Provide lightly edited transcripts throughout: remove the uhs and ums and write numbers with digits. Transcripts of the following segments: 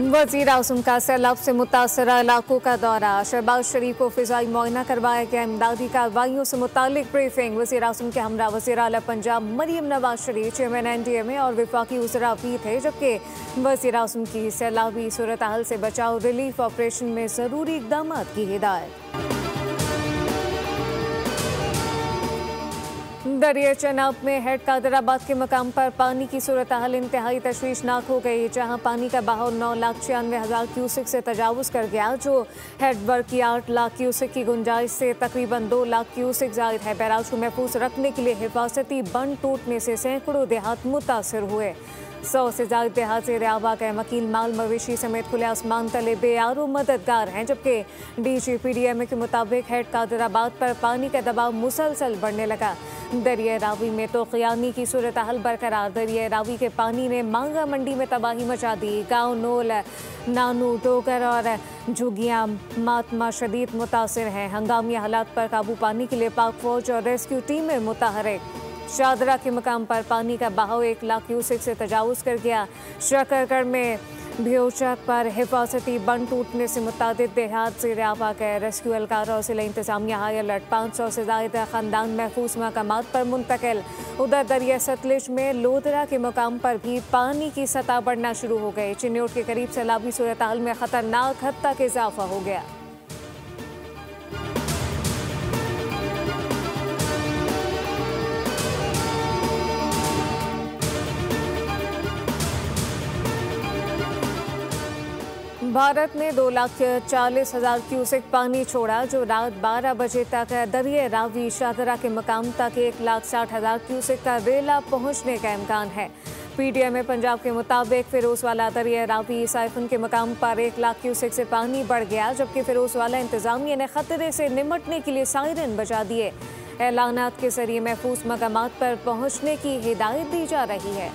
वज़ीर आज़म का सैलाब से मुतासरा इलाकों का दौरा। शहबाज शरीफ को फ़िज़ाई मुआयना करवाया गया। इमदादी कार्रवाइयों से मुतालिक ब्रीफिंग। वज़ीर आज़म के हमरा वज़ीर आला पंजाब मरियम नवाज शरीफ चेयरमैन NDMA और वफाकी वज़रा भी थे, जबकि वज़ीर आज़म की सैलाबी सूरत हाल से बचाव रिलीफ ऑपरेशन में ज़रूरी इक़दाम की हिदायत। दरिया चनाब में हेड कादराबाद के मकाम पर पानी की सूरत हाल इंतहाई तशवीशनाक हो गई, जहां पानी का बहाव 9,96,000 क्यूसेक से तजावुज़ कर गया, जो हेड वर्क की 8 लाख क्यूसेक की गुंजाइश से तकरीबन 2 लाख क्यूसेक जायद है। बैराज को महफूज रखने के लिए हिफाजती बंद टूटने से सैकड़ों देहात मुतासर हुए। 100 से ज्यादा देहात ज़ेर आब गए। मकीन माल मवेशी समेत खुले आसमान तले बेयारो मददगार हैं, जबकि DGPDMA के मुताबिक हेड कादराबाद पर पानी का दबाव मुसलसल बढ़ने लगा। दरिया रावी में तो क़ियामी की सूरत हाल बरकरार। दरिया रावी के पानी ने मांगा मंडी में तबाही मचा दी। गाँव नोल, नानू, डोगर और झुगियाँ मातमा शदीद मुतासर हैं। हंगामी हालात पर काबू पाने के लिए पाक फौज और रेस्क्यू टीमें मुतहरिक। शादरा के मकाम पर पानी का बहाव 1 लाख क्यूसेक से तजावुज़ कर गया। शकरगढ़ में भ्योचक पर हिफाजती बंद टूटने से मुतादिद देहात ज़ेर आब आ गए। रेस्क्यू एहलकार और ज़िला इंतज़ामिया हाई अलर्ट। 500 से ज़ायद ख़ानदान महफूज मकामात पर मुंतकिल। उधर दरिया सतलुज में लोधरा के मकाम पर भी पानी की सतह बढ़ना शुरू हो गई। चिन्योट के करीब सैलाबी सूरत हाल में ख़तरनाक हद तक इजाफा हो गया। भारत ने 2,40,000 क्यूसेक पानी छोड़ा, जो रात 12 बजे तक दरिया रावी शादरा के मकाम तक 1,60,000 क्यूसेक का रेला पहुंचने का इम्कान है। PDMA पंजाब के मुताबिक फिरोजवाला दरिया रावी साइफन के मकाम पर 1 लाख क्यूसेक से पानी बढ़ गया, जबकि फिरोजवाला इंतजामिया ने खतरे से निमटने के लिए सायरन बजा दिए। ऐलानात के जरिए महफूज मकामात पर पहुंचने की हिदायत दी जा रही है।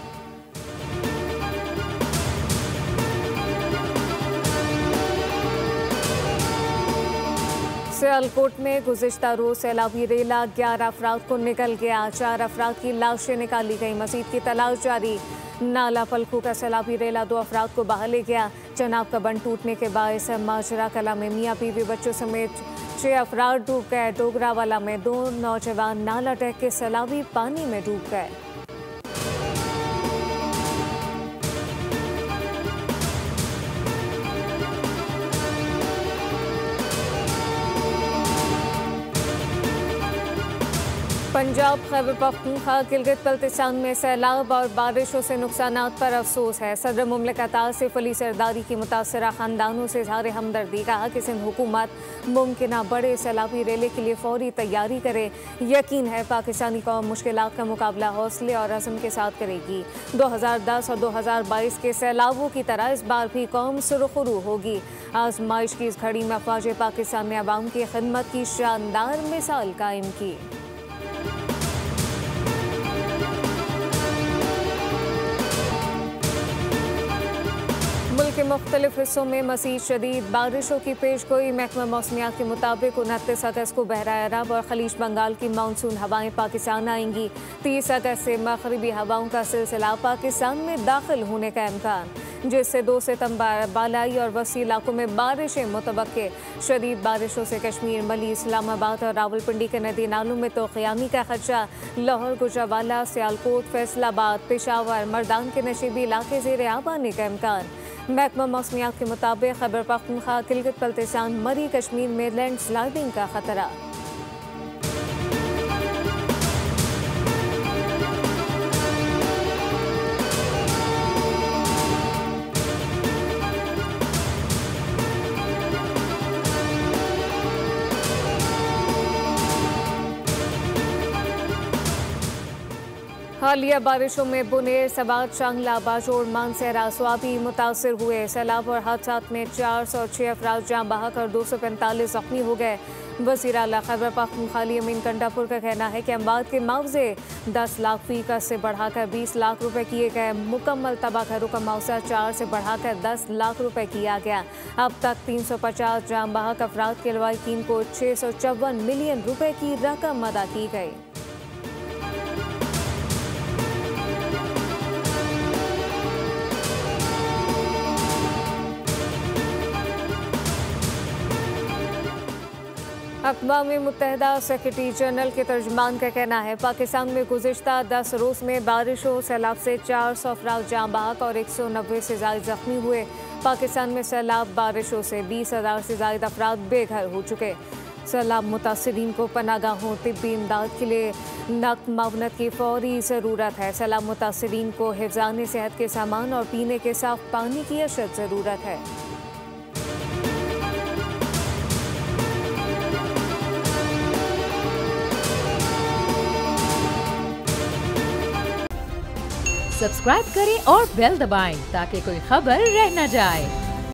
सियालकोट में गुज़िश्ता रोज़ सैलाबी रेला 11 अफराद को निकल गया। 4 अफराद की लाशें निकाली गई। मज़ीद की तलाश जारी। नाला पलखू का सैलाबी रेला 2 अफराद को बहा ले गया। चनाब का बंद टूटने के बायस माजरा कला में मियाँ बीवी बच्चों समेत 6 अफराद डूब गए। डोगरावाला में 2 नौजवान नाला टहक के सैलाबी पानी में डूब गए। पंजाब, खैबर पख्तूनख्वा, गिलगित बल्तिस्तान में सैलाब और बारिशों से नुकसानात पर अफसोस है। सदर मुमलिकत आसिफ अली सरदारी की मुतासरा खानदानों से इज़हार हमदर्दी। कहा कि सिंध हुकूमत मुमकिन बड़े सैलाबी रेले के लिए फौरी तैयारी करे। यकीन है पाकिस्तानी कौम मुश्किलात का मुकाबला हौसले और अज़म के साथ करेगी। 2010 और 2022 के सैलाबों की तरह इस बार भी कौम सुरखरू होगी। आजमाइश की इस घड़ी में अफवाज पाकिस्तान ने अवाम की खिदमत की शानदार मिसाल कायम की। मुल्क के मुख्तलिफ हिस्सों में मज़ीद शदीद बारिशों की पेशगोई। महकमा मौसमियात के मुताबिक 29 अगस्त को बहरा अरब और खलीज बंगाल की मानसून हवाएं पाकिस्तान आएंगी। 30 अगस्त से मगरबी हवाओं का सिलसिला पाकिस्तान में दाखिल होने का इम्कान, जिससे 2 सितंबर बालाई और वसी इलाकों में बारिशें मुतवक्के। शदीद बारिशों से कश्मीर, मली, इस्लामाबाद और रावलपिंडी के नदी नालों में तो क़यामी का खदशा। लाहौर, गुजरावाला, सियालकोट, फैसलाबाद, पेशावर, मर्दान के नशीबी इलाके ज़ेर आब आने का इम्कान। महकमा मौसमियात के मुताबिक खैबर पख्तूनख्वा, गिलगित बल्तिस्तान, मरी कश्मीर में लैंड स्लाइडिंग का खतरा। हालिया बारिशों में बुनेर, सबात, शांगला, बाजोड़, मानसहरा, स्वाबी मुतासर हुए। सैलाब और हादसात में 406 अफराद जाँ बहक और 245 जख्मी हो गए। वज़ीर आला खैबर पख्तूनख्वा अमीन कंडापुर का कहना है कि अमवात के मुआवजे 10 लाख फीसद से बढ़ाकर 20 लाख रुपए किए गए। मुकम्मल तबाह घरों का मुआवजा 4 से बढ़ाकर 10 लाख रुपए किया गया। अब तक 350 जाँ बहक अफराद के लवाहिकीन को 654 मिलियन रुपए की रकम अदा की गई। अक़वाम मुत्तहिदा सेक्रेटरी जनरल के तर्जुमान का कहना है पाकिस्तान में गुज़िश्ता 10 रोज़ में बारिशों सैलाब से 400 अफराद जाँ बहक और 190 से ज़ायद ज़ख्मी हुए। पाकिस्तान में सैलाब बारिशों से 20,000 से ज़ायद अफराद बेघर हो चुके। सैलाब मुतासिरीन को पनागाहों तिब्बी इमदाद के लिए नक़द मावनत की फौरी ज़रूरत है। सैलाब मुतासिरीन को हिफ़्ज़ान सेहत के सामान और पीने के साफ़ पानी की अशद ज़रूरत है। सब्सक्राइब करें और बेल दबाएं ताकि कोई खबर रह न जाए।